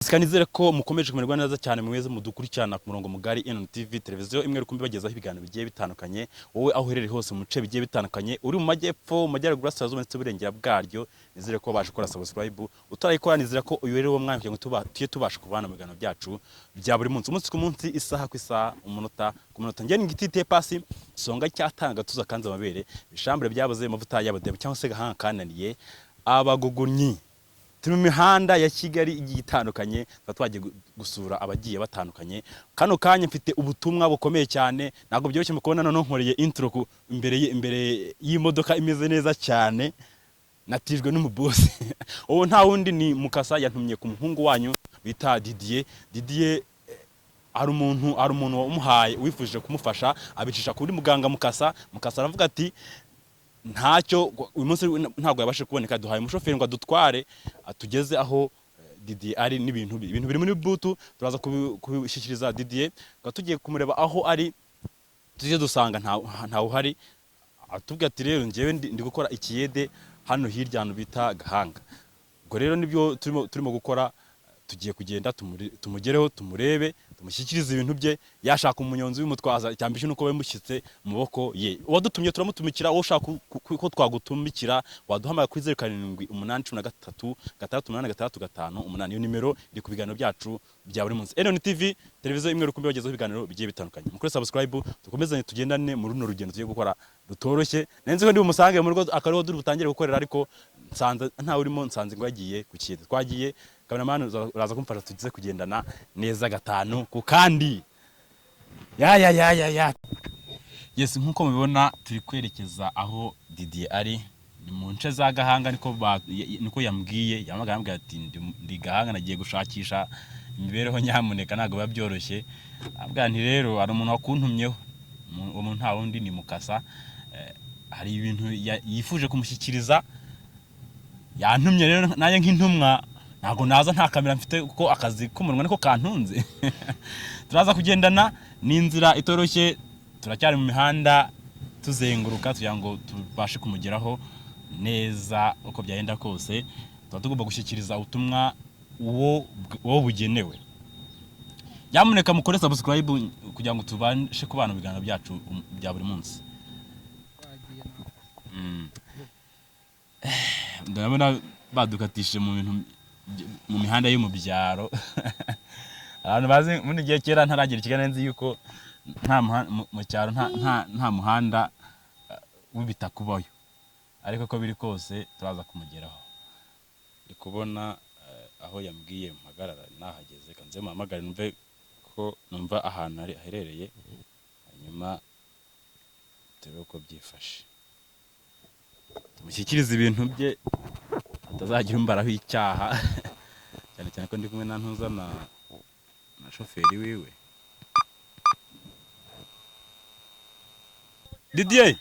Sikanizere ko mukomeje kumererwa neza cyane mweze mudukurikirana ku murongo mugari NTV televiziyo imwe rukumbi bagezaho ibiganiro bigiye bitandukanye wowe aho uherereye hose mu bice bigiye bitandukanye uri mu majyepfo mu majyaruguru asazuba ndetse burengera bwaryo nizere ko baje gukora subscribe utarayikora nizere ko uyu rero wo mwanya kugira ngo tubashe kubana mu biganiro byacu bya buri munsi ku munsi isaha ku isaha umunota ku munota ngene ngitite pasi songa cyatanga tuza kanza amabere bishambure byaboze amavuta y'abadebo cyangwa se gahanga kananiye abagugunyi turi mu mihanda ya Kigali igiye itandukanye twagiye gusura abagiye batandukanye kano kanya mfite ubutumwa bukomeye cyane nago byoroshye mu kubona none nkoreye intro imbere y'imodoka imeze neza cyane natijwe n'umubosi uwo nta wundi ni Mukasa yantumye ku muhungu wanyu bita Didier ari umuntu wamuhaye wifuje kumufasha abicisha kuri muganga Mukasa aravuga ati ntacyo uyu munsi ntabwo yabashe kuboneka duhaye umushoferi ngo adutware atugeze aho Didier ari n'ibintu biri muri butu turaza kubishyikiriza Didier tugiye kumureba aho ari tuje dusanga nta uhari atubwira ati rero ngewe ndi gukora ikiyede hano hirya hano bita Gahanga ubwo rero nibyo turimo gukora tugiye kugenda tumugereho tumurebe tumushyikiriza ibintu bye yashaka umunyonzi w'umutwaza cyambishe nuko bamushyitse mu boko ye wadutumye turamutumikira wo ushaka ko twagutumikira waduhamagara kuri 0783 iyo nimero iri ku biganiro byacu bya buri munsi NTV televiziyo imwe rukumbi bagezaho ibiganiro bigiye bitandukanye mukore subscribe tukomezanye tugendane mu runo rugendo tugiye gukora rutoroshye nenze ko ndi umusange mu rugo akariho duri butangire gukorera ariko nsanze nta urimo nsanze ngo yagiye ku kiyede twagiye cameraman uraza kumfasha tugize kugendana neza gatanu ku kandi ya yes nkuko mubibona turi kwerekeza aho Didier ari ni mu nce za Gahanga niko yambwiye ati ndi Gahanga nagiye gushakisha imibereho nyamuneka ntago babyoroshye abwa nti rero ari umuntu wakuntumyeho umuntu nta wundi ni Mukasa hari ibintu yifuje kumushyikiriza yantumye rero naye nk'intumwa ntago naza nta kamera mfite kuko akazi k'umunwa niko kantunze turaza kugendana n'inzira itoroshye turacyari mu mihanda tuzenguruka kugira ngo tubashe kumugeraho neza uko byagenda kose tugomba gushyikiriza ubutumwa uwo bugenewe yamuneka mukore subscribe kugira ngo tubashe kubana mu biganiro byacu bya buri munsi ndabona badukatishije mu bintu mu mihanda yo mu byaro abantu bazi muri gihe kera ntaragira ikigana nzi yuko nta mu cyaro nta muhanda w'ibita kubayo ariko ko biri kose turaza kumugeraho ikubona aho yambwiye mpagarara nahageze kanze muhamagara numve ko numva ahantu ari aherereye hanyuma turebe ko byifashe tumushyikiriza ibintu bye atazagira umbaraho icyaha cyane ko ndi kumwe na ntuza na shoferi wiwe Didier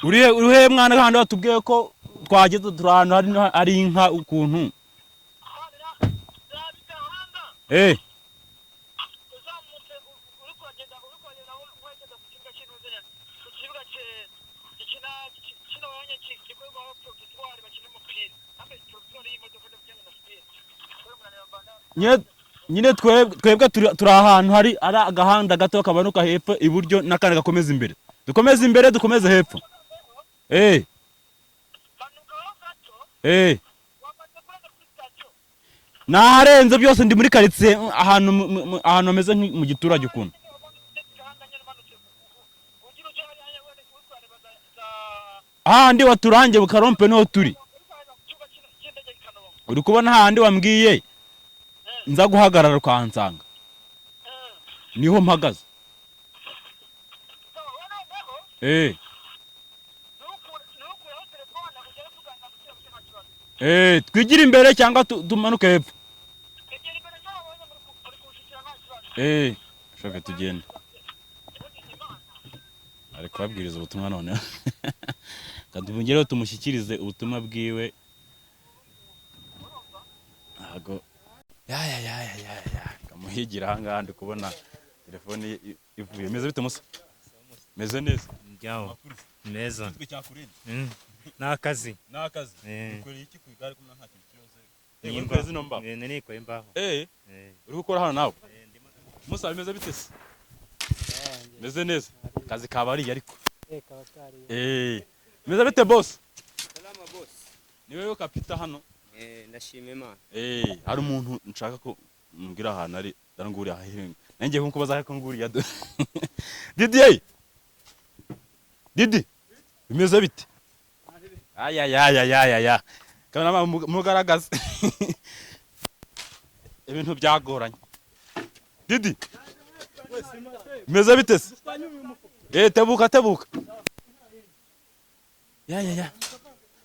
urihe mwana kandi watubwiye ko twageze turahano ari inka ukuntu nyine twebwe turi ahantu hari ari agahanda gato kabanuka hepfo iburyo n'akandi gakomeza imbere dukomeze hepfo naharenze byose ndi muri quartier ahantu ameze mu giturage ukuntu ndi waturange bukarompe no turi uri kubona handi wambwiye nza guhagarara kwansanga niho mpagaze twigira imbere cyangwa tumanuke hepfo shoke tugenda ari kubabwiriza ubutumwa none kadubungereho tumushyikirize ubutumwa bwiwe ntago kamuhigira ahangaha ndi kubona telefone ivuye meze bite musa meze neza njyaho neza nakazi ukoreye iki ku igare kumwe nta kintu cyose Nimba zino mbaho. niko imbaho. Uri gukora hano nawe? Musa bimeze bite se? Meze neza. Kazi kabari ariko. Meze bite boss? Salama boss. Ni wewe kapita hano? Ndashima Imana. Hari umuntu nshaka ko mbwira ahantu ari daranguri ahirenga. Nanjye ko kubaza ko nguriya. Didi. Didi. Bimeze bite? Aya. Kana mugaragaza. Ibintu byagoranye. Didi. Bimeze bite se? Tebuka. Ya.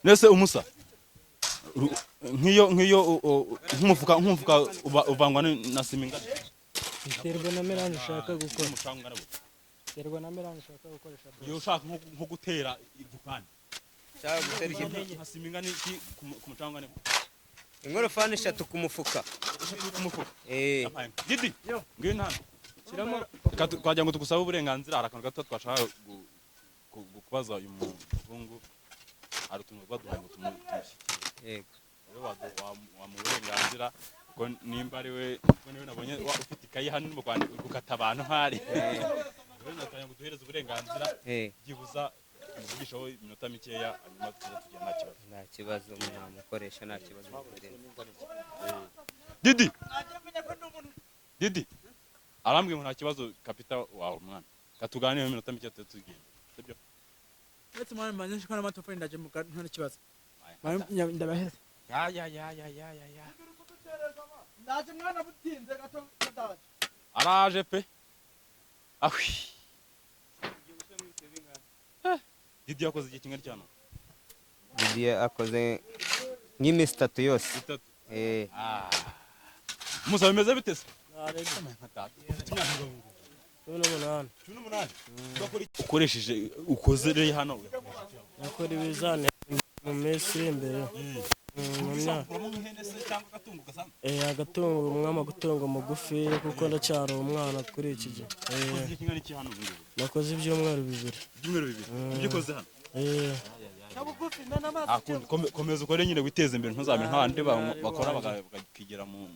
Nese umusa. Nkiyo nkumufuka uvangwa na siminga. Terwa na melange ushaka gukora. Terwa na melange ushaka gukoresha. Iyo ushaka nko gutera ivukani. Cyangwa gutera iki? Na siminga ni ku mucanga ne. Ingorofani 3 ku mufuka. Didi. Ngwino hano. Kiramo twagira ngo tugusaba uburenganzira harakantu gato twashaka kubaza uyu muzungu ari utuntu baduhaye ngo tumushyikire. Yego. Rero wa mu burenganzira ko nimba ari we niwe nabonye ufite ikayi hano mu Rwanda gukata abantu hari. Rero natanya ngo duhereze uburenganzira byibuza umuvugishaho iminota mikeya hanyuma tugiye nta kibazo. Nta kibazo mukoresha nta kibazo. Didi. Arambwiye ngo nta kibazo kapita wawe mwana. Katuganire mu minota mike tugende. Sibyo? Etse mwana manje shikana matofari ndaje mu nta kibazo. Ndabaheze. Ya. Ndaje mwana butinze gato kadaje. Araje pe. Ahwi. Didi yakoze igihe kingana cyane. Didi akoze nk'imisi 3 yose. Musa bimeze bite se? Ukoresheje ukozere hano. Nakora ibizane mu minsi imbere. Agatungo umwama gutunga mugufi kuko ndacyari umwana kuri iki gihe. Nakoze ibyumweru 2. Ibyo ukoze hano? Komeza ukore nyine witeze imbere ntuzamere nk'abandi bakora bakigira mu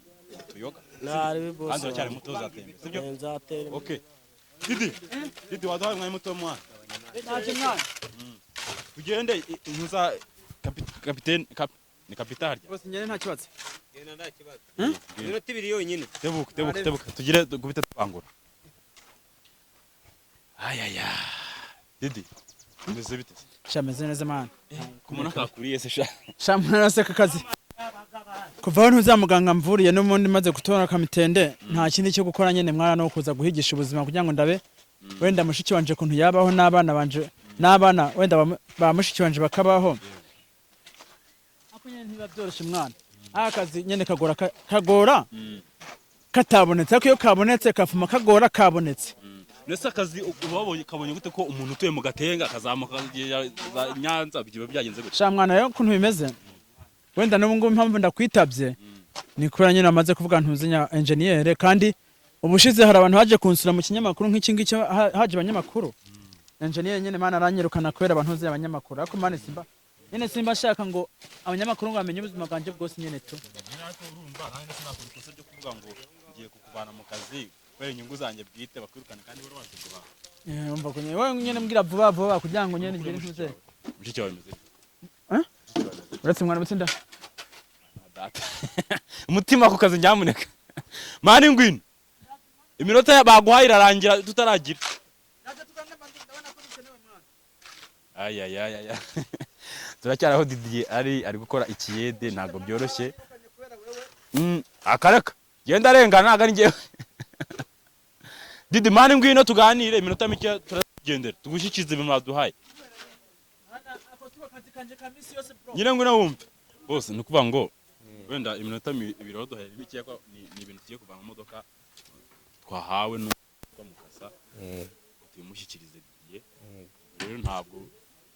tuyoga. Kandi uracyari muto uzatembe, sibyo? Nzatera. Okay. Didi waduhaye umwanya muto mwana. Naje mwana. Tugende ntuza kapiteni ni kapitari. Bose nyene nta kibazo. Genda nta kibazo. Minota 2 yonyine. Tebuka. Tugire gubita twangura. Aya. Didi. Mbese bite? Shameze neza mwana. Kumuna kakuriye se sha. Shamwana seka kazi. Kuva aho ntuzamuganga mvuriye n'umundi maze gutora kamitende nta kindi cyo gukora nyene mwana no kuza guhigisha ubuzima kugira ngo ndabe wenda mushiki wanje kuntu yabaho n'abana banje n'abana wenda ba mushiki wanje bakabaho. Ako nyene ntibabyoroshe mwana. Akazi nyene kagora katabonetse ariko iyo kabonetse kafuma kagora kabonetse. Nese akazi ubabonye kabonye gute ko umuntu utuye mu Gatenga akazamuka Nyanza bigiye byagenze gute? Sha mwana rero kuntu bimeze wenda n'ubungu impamvu ndakwitabye ni kuri nyine amaze kuvuga ntuzinya engineer kandi ubushize hari abantu haje kunsura mu kinyamakuru nk'iki ngiki haje abanyamakuru engineer nyine mana aranyirukana kwera abantu ntuzinya abanyamakuru ariko mane simba shaka ngo abanyamakuru ngo bamenye ubuzima bwanje bwose nyine tu urumva nanjye sinakora ikosa ryo kuvuga ngo ngiye kukuvana mu kazi kwera inyungu zanjye bwite bakwirukana kandi wari waje guhaha. Umva ko nyine mbwira vuba kugira ngo nyine ngire ntuze mushiki wawe meze uretse mwana mutsinda umutima ku kazi nyamuneka mani ngwino iminota baguhaye irarangira tutaragira. Aya. Turacyari aho Didi ari gukora ikiyede ntago byoroshye. Akareka genda arengana ntago ari ngewe. Didi mani ngwino tuganire iminota mike turagendera tugushikize ibintu baduhaye. Nyine ngwino wumve bose nukuvuga ngo wenda iminota 2 waduhaye bike ko ni ibintu tugiye kuva mu modoka twahawe no mukasa tumushyikirize Didier. Rero ntabwo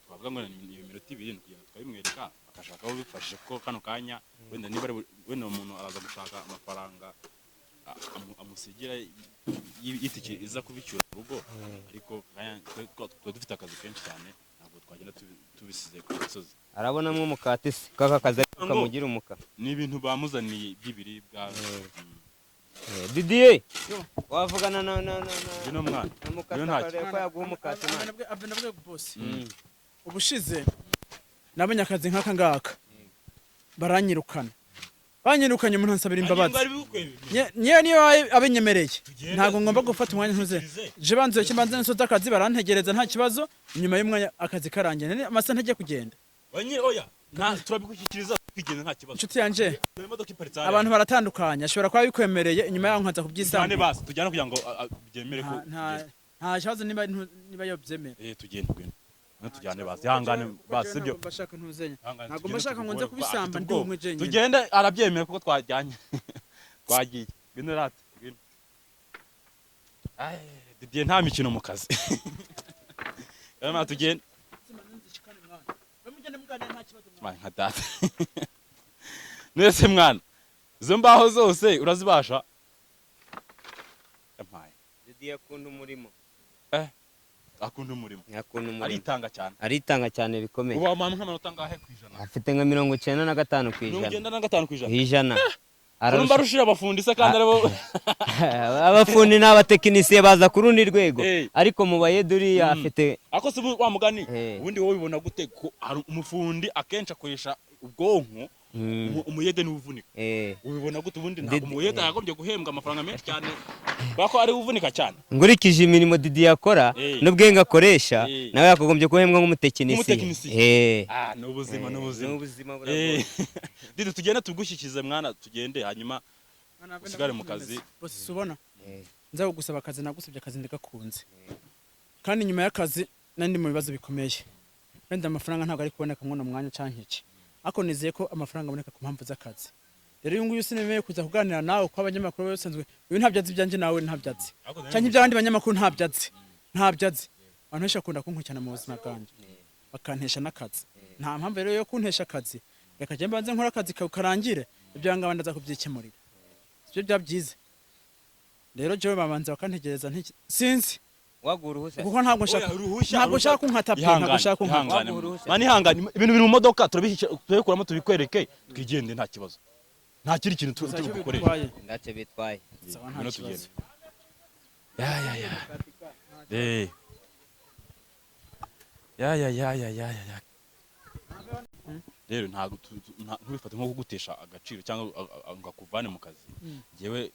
twavuga ngo ni iminota 2 kugira twabimwereka akashaka aho bifashisha ko kano kanya wenda niba wenda umuntu araza gushaka amafaranga amusigira yitike iza kubicyura mu rugo ariko dufite akazi kenshi cyane ntabwo twagenda tubisize ku misozi. Arabonamo umukatisi kaka kazi ukamugira umuka. ni ibintu bamuzaniye by'ibiribwa. Didier wavugana na Bino mwana mukasa ntacyo. kare ko yaguha umukasi mwana. nabwe boss ubushize nabonye akazi nk'aka ngaka baranyirukana banyirukanye umuntu ansabira imbabazi niyo abenyemereye ntabwo ngomba gufata umwanya ntuze je banzuye kibanze nsoza akazi barantegereza nta kibazo nyuma y'umwanya akazi karangiye none amasa ntajye kugenda oya nta turabigushyikiriza kwigenda nta kibazo. inshuti yanje Imodoka iparitse abantu baratandukanye ashobora kuba bikwemereye inyuma yaho nkaza cyane kubyisanga basi tujyana kugira ngo byemere ko nta kibazo niba yobyemera tugende tujyane basi ihangane basi sibyo bashaka ntuzenya Ihangane, ntabwo tugende mbashaka ngo nze tugorwe, kubisamba afite ndi ubwoba. umwe jenyine tugende arabyemera kuko twajyanye twagiye ngwino rata ngwino. Didier nta mikino mu kazi rero tugende nka data mwese mwana izo mbaho zose urazibasha yampaye. Didier akunda umurimo. Akunda umurimo Akunda umurimo. aritanga cyane Aritanga cyane bikomeye. ubu amana nk'amanota angahe ku ijana? Afite nka 95 ku ijana. 95 ku ijana. Ijana. urumva arushira abafundi se kandi aribo abafundi n'abatekinisiye baza ku rundi rwego Eh. ariko mu bayeduri afite ako se wa mugani Eh. ubundi wowe ubona gute ko hari umufundi akenshi akoresha ubwonko umuyede n'uvunika ubibona gute ubundi ntabwo umuyede yagombye guhembwa amafaranga menshi cyane bako ari uvunika cyane ngurikije imirimo Didier akora Eh. n'ubwenge akoresha Eh. nawe yakagombye guhembwa nk'umutekinisiye ni ubuzima n'ubuzima Didi tugende tugushyikize mwana tugende hanyuma usigare mu kazi. bose ubona nza kugusaba akazi nagusabye akazi ndagakunze kandi nyuma y'akazi nandi mu bibazo bikomeye wenda amafaranga ntabwo ari kuboneka muri uno mwanya cyangwa iki ariko nizeye ko amafaranga aboneka ku mpamvu z'akazi rero uyu nguyu sinemeye kuza kuganira nawe ko abanyamakuru basanzwe uyu ntabyazi ibyanjye nawe ntabyazi cyangwa iby'abandi banyamakuru ntabyazi abantu benshi bakunda kunkurikirana mu buzima bwanjye bakantesha n'akazi nta mpamvu rero yo kuntesha akazi reka njye mbanze nkora akazi karangire ibyo ngaba ndaza kubyikemurira sibyo byabyize rero jewe babanza bakantegereza sinzi waguruhusa kuko ntabwo nshaka kunkata pe ntabwo nshaka kunkata mani ihangane ibintu biri mu modoka turabikuramo tubikwereke twigende nta kibazo nta kiri kintu tugukoresha ndacyo bitwaye ngwino tugende ya rero ntabwo ntubifate nko kugutesha agaciro cyangwa ngo akuvane mu kazi njyewe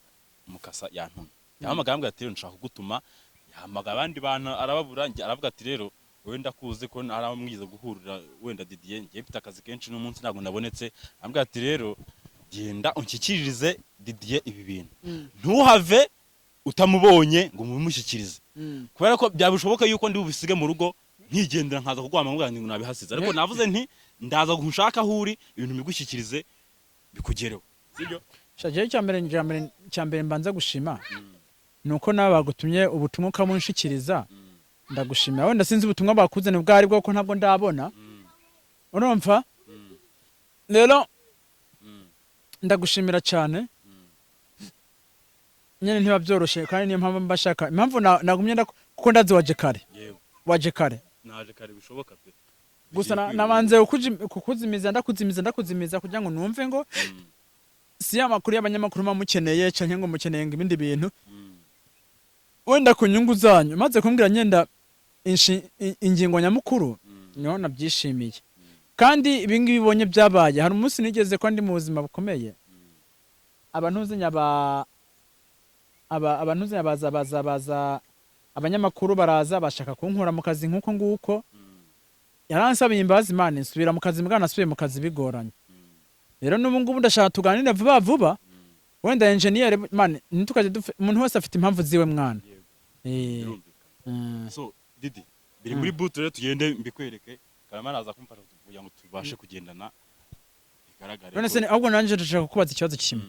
mukasa yantumye yahamagara ambwira ati rero nshaka kugutuma yahamagara abandi bantu arababura aravuga ati rero wowe ndakuzi ko aramwiza guhurira wenda Didier njye mfite akazi kenshi n'umunsi ntabwo nabonetse ambwira ati rero genda unshyikiririze Didier ibi bintu ntuhave utamubonye ngo mumushyikirize kubera ko byabishoboka yuko ndi bubisige mu rugo nkigendera nkaza kugwama ngo nabihasize ariko navuze nti ndaza gushaka aho uri ibintu bigushyikirize bikugereho sibyo shaje cyambere mbanza gushima nuko nawe bagutumye ubutumwa ukamunshikiriza ndagushimira wenda sinzi ubutumwa bakuzane bwari bwo ko ntabwo ndabona urumva rero ndagushimira cyane nyene ntiba byoroshye kandi niyo mpamvu mbashaka impamvu nagumye kuko ndazi waje kare naje kare bishoboka pe gusa nabanze kukuzimiza ndakuzimiza kugira ngo numve ngo si amakuru y'abanyamakuru mukeneye canke ngo mukeneye ibindi bintu wenda ku nyungu zanyu maze kumbwira nyenda ingingo nyamukuru niho nabyishimiye kandi ibi ngibi bibonye byabaye hari umunsi nigeze ko ndi mu buzima bukomeye baza abanyamakuru baraza bashaka kunkura mu kazi nk'uko nguko yaransabiye imbabazi Imana nsubira mu kazi mbwana nasubiye mu kazi bigoranye rero n'ubu ngubu ndashaka tuganire vuba wenda engineer man nitukaje umuntu wese afite impamvu ziwe mwana so Didi biri muri boot rero tugende mbikwereke karama naza kumfasha kugira ngo tubashe kugendana bigaragare none se ahubwo nanje ndashaka kubaza ikibazo kimwe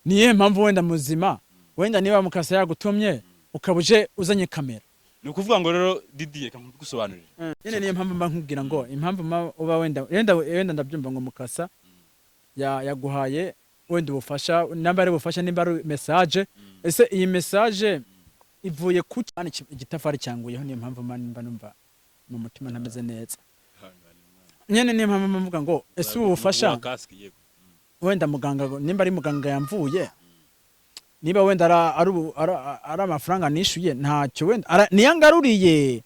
niye mpamvu wenda muzima wenda niba mukasa yagutumye ukabuje uzanye kamera ni ukuvuga ngo rero Didi reka ngusobanurire nyene niyo mpamvu mba nkubwira ngo impamvu uba wenda ndabyumva ngo mukasa yaguhaye wenda ubufasha namba ari ubufasha nimba ari message ese iyi message ivuye ku cyane igitafari cyanguyeho niyo mpamvu mba numva mu mutima ntameze neza nyene niyo mpamvu mvuga ngo ese ubufasha wenda muganga nimba ari muganga yamvuye niba wenda ari amafaranga nishuye ntacyo wenda niyangaruriye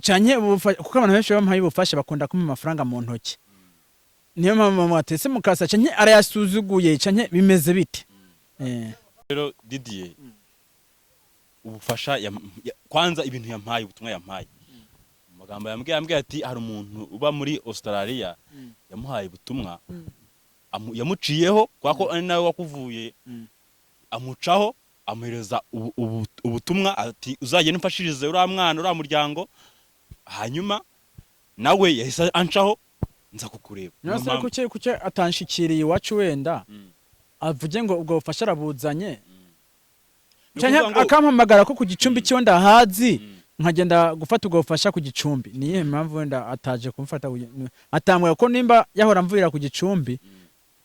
canke kuko abantu benshi bampaye ubufasha bakunda kumpa amafaranga mu ntoki niyo mpamvu atese mukasa canke arayasuzuguye canke bimeze bite rero Didier ubufasha kwanza ibintu yampaye ubutumwa yampaye amagambo yambwiye ati hari umuntu uba muri Australia yamuhaye ubutumwa yamuciyeho kwako ari nawe wakuvuye amucaho amuhereza ubutumwa ati uzagenda umfashirize uriya mwana uriya muryango hanyuma nawe yahise ancaho nza kukureba nose kuke atanshikiriye iwacu wenda avuge ngo ubwo bufasha arabuzanye cyane akampamagara ko ku gicumbi cyo ndahazi nkagenda gufata ubwo bufasha ku gicumbi niye mpamvu wenda ataje kumfata atambwe ko nimba yahora mvurira ku gicumbi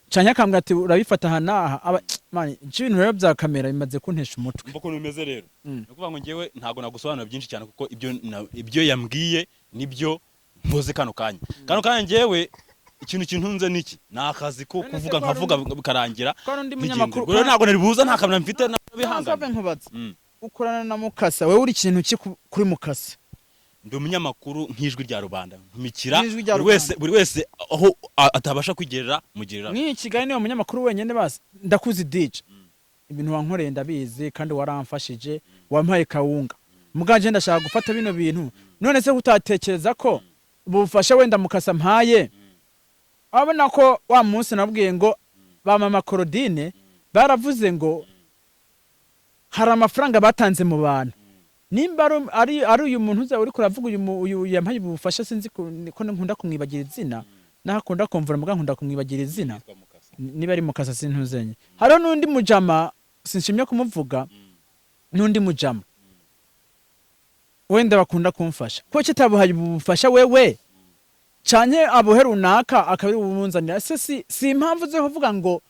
cyane akambwira ati urabifata hanaha mani ibintu rero bya kamera bimaze kuntesha umutwe mboko numeze rero nukuvuga ngo ngewe ntago nagusobanura byinshi cyane kuko ibyo yambwiye nibyo mpoze kano kanya ngewe ikintu kintunze niki nakazi ko kuvuga nkavuga bikarangira rero ntago nari buza nta kamera mfite nabihangana ukorana na Mukasa wewe uri ikintu kuri Mukasa ndi umunyamakuru nk'ijwi rya rubanda ntumikira buri wese aho atabasha kwigerera mugirira ni Kigali niyo munyamakuru wenyene basi ndakuzi DJ ibintu wankoreye ndabizi kandi waramfashije wampaye kawunga muganje ndashaka gufata bino bintu none se utatekereza ko bufasha wenda Mukasa mpaye abona ko wa munsi nabwiye ngo ba mama Claudine baravuze ngo hari amafaranga batanze mu bantu nimba ari uyu muntu uza uri kuravuga uyu yampaye ubufasha sinzi ko nkunda kumwibagira izina nakunda kumvura muga nkunda kumwibagira izina niba ari Mukasa sintuzenye haro nundi mujama sinshimye kumuvuga nundi mujama wenda bakunda kumfasha ko kitabuhaye ubufasha wewe cyane abohe runaka akabiri ubunzanira si impamvu zo kuvuga ngo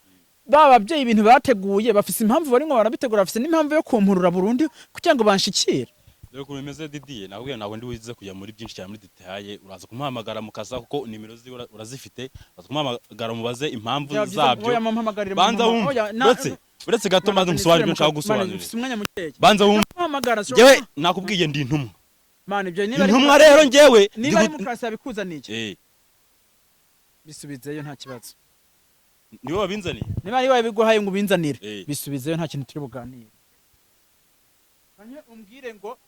bababyeyi ibintu bateguye bafise impamvu bari ngo barabitegura bafise n'impamvu yo kumpurura Burundi kugira ngo banshikire rero kumemeze Didier nakubwiye nawe ndi wize kujya muri byinshi cyane muri detail uraza kumuhamagara Mukasa kuko nimero zi urazifite uraza kumuhamagara mubaze impamvu zabyo banza uretse gato maze musobanurire nshaka gusobanurira banza umuhamagara yewe nakubwiye ndi intumwa mani ibyo niba intumwa rero ngewe niba ari Mukasa yabikuzaniye bisubizeyo nta kibazo niwe wabinzaniye niba ari wabiguhaye ngo ubinzanire bisubizeyo nta kintu turi buganire kanye umbwire ngo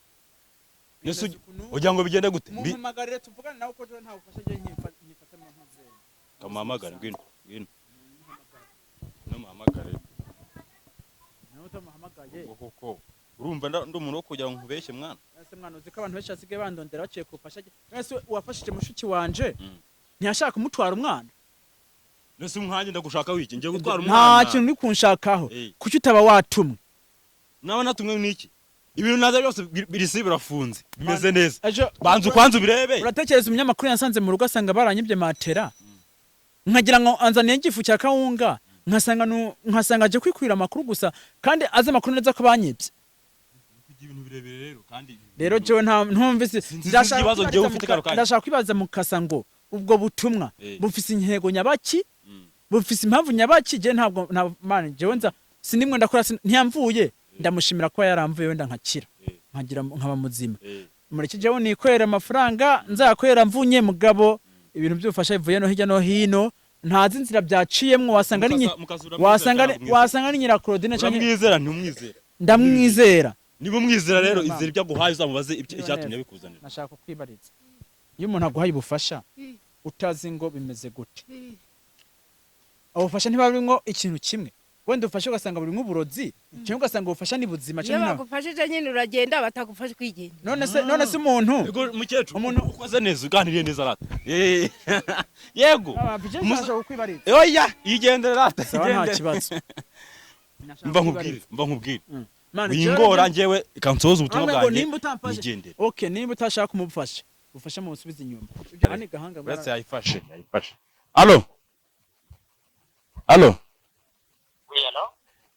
Yesu ujya ngo bigende gute muhamagarire tuvugane nawe ko nta bufasha je nyifata mu ntuzeye kamuhamagara ngwino no muhamagare nawe utamuhamagaye koko urumva ndi umuntu wo kujya nkubeshye mwana ese mwana uzi ko abantu benshi asigaye bandondera baciye ku bufasha ese wafashije mushiki wanje ntiyashaka kumutwara umwana nese umwanje ndagushaka wiki ngiye gutwara umwana nta kintu uri kunshakaho kuki utaba watumwe nawe natumwe niki ibintu naza byose birisi birafunze bimeze neza banza kwanza ubirebe uratekereza umunyamakuru yansanze mu rugo asanga baranyibye matera nkagira ngo anzaniye igifu cya kawunga nkasanga aje kwikwira amakuru gusa kandi azi amakuru neza ko banyibye ibintu birebere rero kandi rero jewe ntumvise ndashaka kwibaza Mukasa ngo ubwo butumwa bufise intego nyabaki bufise impamvu nyabaki je ntabwo mani jewe nza sinimwe ndakora ntiyamvuye ndamushimira ko yaramvuye wenda nkakira nkagira nkaba muzima mureke jewe nikwera amafaranga nzakwera mvunye mugabo ibintu byufasha bivuye no hirya no hino ntazi inzira byaciyemwe wasanga ni nyira Claudine cyane mwizera ntumwizera ndamwizera niba umwizera rero izera ibyo aguhaye uzamubaze icyatumye bikuzanira nashaka kwibariza iyo umuntu aguhaye ubufasha utazi ngo bimeze gute abufasha ntibarimwo ikintu kimwe wenda ufasha ugasanga buri nk'uburozi cyangwa ugasanga ubufasha ni buzima cyane niba bagufashije nyine uragenda batagufasha kwigenda none se umuntu mukecuru umuntu ukoze neza uganiriye neza rata yego mushaka kukwibariza oya yigendera rata nta kibazo mba nkubwire wingora ngewe kansoza ubutumwa bwanjye yigendera okay nimba utashaka kumufasha ufasha mu busubiza inyuma ibyo ani gahanga uretse yayifashe allo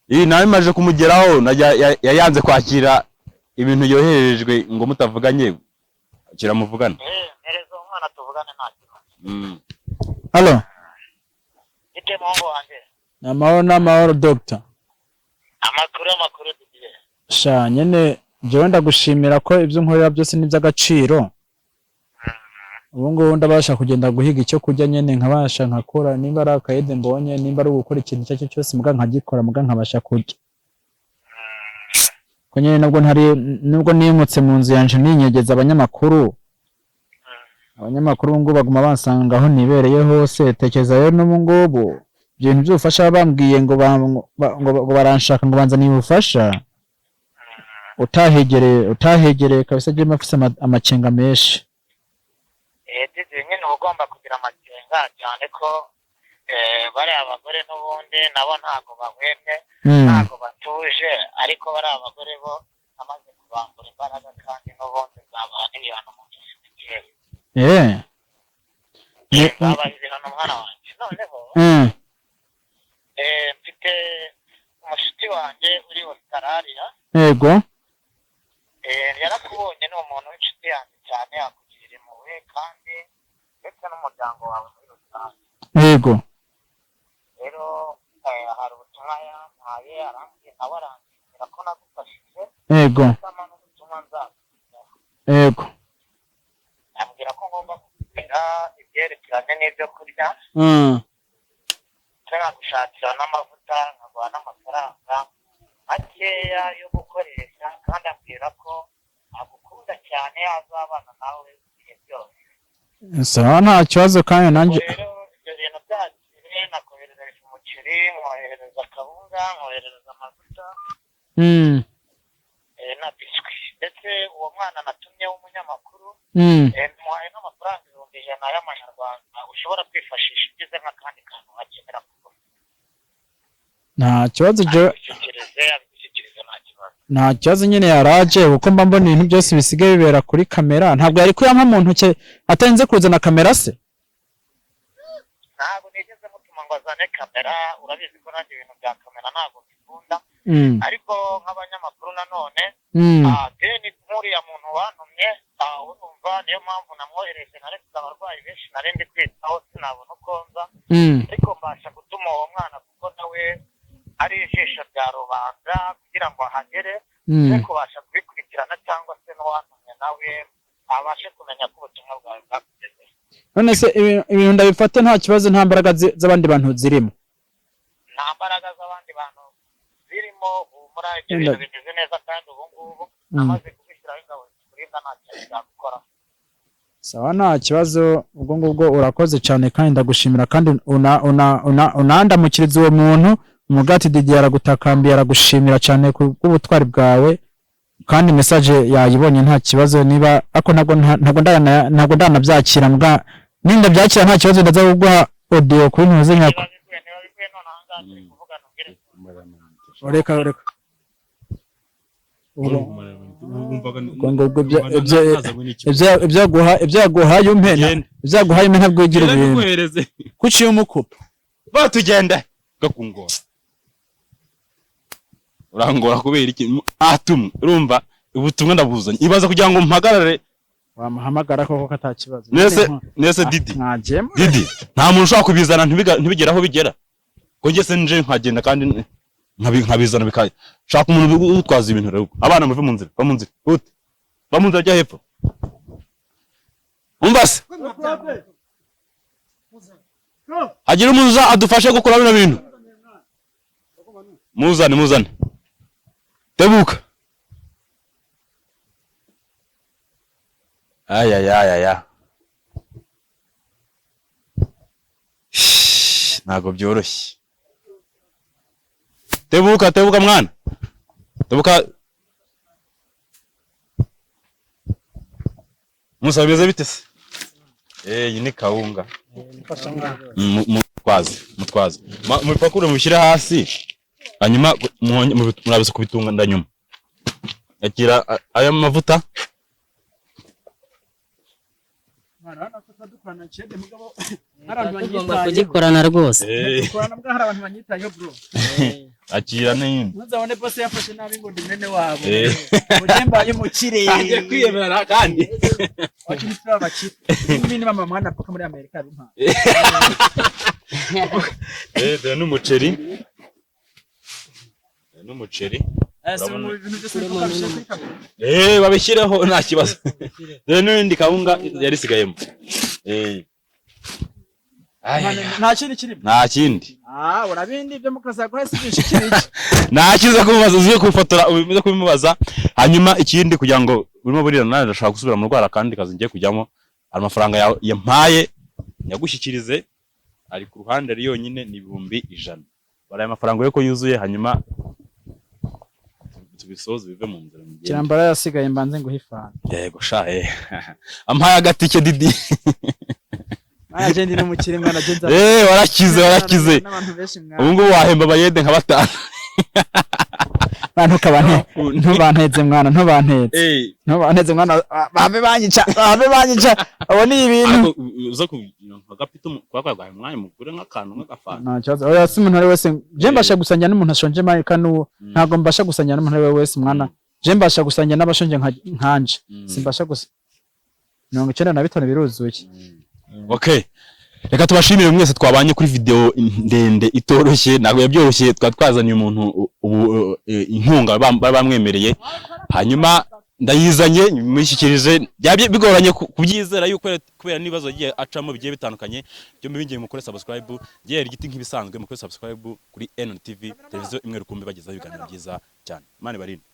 iyi nawe maje kumugeraho yayanze kwakira ibintu yoherejwe ngo mutavuganye kiramuvugana nereza umwana tuvugane nta kibazo Halo. Ite mungu wanjye. N'amahoro doctor. Amakuru tugiye. Sha nyene jewe ndagushimira ko ibyo nkorera byose ni by'agaciro. Ubu ngubu ndabasha kugenda guhiga icyo kurya nyene nkabasha nkakora nimba ari akayede mbonye nimba ari gukora ikintu cyo cyose muga nkagikora muga nkabasha kurya. Ko nyene nubwo nimutse mu nzu yanje ninyegeza abanyamakuru. Abanyamakuru ngo baguma bansanga aho nibereye hose tekeza yo no ngubu ibintu byufasha bambwiye ngo baranshaka ngo banza nibufasha utahegereye kabisa je mafise amacenga menshi Dizi nyine ugomba kugira amakenga cyane ko bari abagore n'ubundi nabo ntago bahwemye ntago batuje ariko bari abagore bo amaze kubambura imbaraga kandi n'ubundi zabana ibihano mu gihe babahize hano mwana wanjye noneho mfite umushuti wanjye uri Australia yego yarakubonye ni umuntu w'inshuti yanjye cyane akugirira impuhwe kandi ndetse n'umuryango wawe muri rusange yego rero hari ubutumwa yampaye arangira ko nagufashije yego n'ubutumwa nzakugezaho yego ambwira ko ngomba kugira ibyerekeranye n'ibyo kurya nkagushakira n'amavuta nkaguha n'amafaranga makeya yo gukoresha kandi ambwira ko agukunda cyane azabana nawe ibihe byose sawa nta kibazo kandi nanjye rero ibyo bintu byakire nakoherereje umuceri nkoherereza akawunga nkoherereza amavuta na biswi ndetse uwo mwana natumye w'umunyamakuru muhaye n'amafaranga 100 y'amanyarwanda ushobora kwifashisha ugize nk'akandi kantu wakenera kugura nta kibazo je nta kibazo nyine yaraje kuko mba mbona ibintu byose bisigaye bibera kuri kamera ntabwo yari kuyampa mu ntoke atenze kuzana kamera se ntabwo nigeze mutuma ngo azane kamera urabizi ko nanjye ibintu bya kamera ntabwo bikunda ariko nk'abanyamakuru nanone deni nk'uriya muntu wantumye urumva niyo mpamvu namwohereje naretse abarwayi benshi narindi kwitaho sinabona uko nza ariko mbasha gutuma uwo mwana kuko nawe ari ijisho rya rubanda kugira ngo ahagere no kubasha kubikurikirana cyangwa se n'uwantumye nawe abashe kumenya ko ubutumwa bwawe bwakugeze. None se ibintu ndabifate nta kibazo nta mbaraga z'abandi bantu zirimo nta mbaraga z'abandi bantu zirimo humura ibyo bintu bimeze neza kandi ubu ngubu amaze kubishyiraho ingabo zikurinda nta kintu cyagukora. Sawa nta kibazo ubwo ngubwo urakoze cyane kandi ndagushimira kandi unandamukiriza uwo muntu umugati Didier aragutakambiye aragushimira cyane ku butwari bwawe kandi message yayibonye nta kibazo niba ako ntabwo ndanabyakira mbwa ninda byakira nta kibazo ndaza kuguha audio kuri ntuze nyako reka ibyaguhaye umpena ntabwo ugira ibintu kuciye umukupa batugenda gakungora urangora kubera iki atumwe urumva ubutumwa ndabuzanye ibaza kugira ngo mpagarare wamuhamagara koko katakibazo nese Didi nta muntu ushaka kubizana ntibigera aho bigera ko nge se nje nkagenda kandi nkabizana bikaye shaka umuntu utwaza ibintu rero abana muve mu nzira ba mu nzira ajya hepfo umbase hagira umuntu adufashe gukora bino bintu muzane tebuka aya ntago byoroshye tebuka mwana tebuka musabeze bite se iyi ni kawunga mutwaze mupakure mubishyire hasi hanyuma murabize kubitunga ndanyuma yakira aya mavuta tugomba kugikorana rwose akira n'indi ntuzabone bose yafashe nabi ngo ndi mwene wabo mujye mbaye umukire kwiyemera kandi wakini sura bakiri mimi mama mwana paka muri Amerika bimpa dore n'umuceri n'umuceri babishyireho nta kibazo dore n'indi kawunga yari isigayemo nta kindi kirimo nta kindi urabindi ibyo mukaza guhese byinshi nta kiza kumubaza uziye kufotora ubize kubimubaza hanyuma ikindi kugira ngo urimo burira nane ndashaka gusubira mu rwara kandi kazi ngiye kujyamo amafaranga yampaye nyagushyikirize ari ku ruhande ari yonyine ni 100 baraye amafaranga yo ko yuzuye hanyuma tubisoze bive mu nzira mu kirambara yasigaye mbanze nguhifana yego sha ampaye agatike didi aje ndi n'umukire mwana genza warakize ubu ngubu wahemba abayede nka 5 bantu kabane ntubanteze mwana ntubanteze mwana bame banyica abo ni ibintu uza kugapita kwakwaga mwanya mugure nk'akantu nk'agafana nta kibazo oya si umuntu ari wese je mbasha gusanya n'umuntu ashonje marika n'uwo ntago mbasha gusanya n'umuntu ari wese mwana je mbasha gusanya n'abashonje nkanje simbasha gusa 95 biruzuye. Okay. Reka tubashimire mwese twabanye kuri video ndende itoroshye nago yabyoroshye twazaniye umuntu inkunga bamwemereye hanyuma ndayizanye mishyikirije byabye bigoranye kubyizera yuko kubera nibazo giye acamo bigiye bitandukanye byo mbingiye mukore subscribe giye igiti nk'ibisanzwe mukore subscribe kuri NTV televiziyo imwe rukumbi bagezaho ibiganiro byiza cyane mane barinde.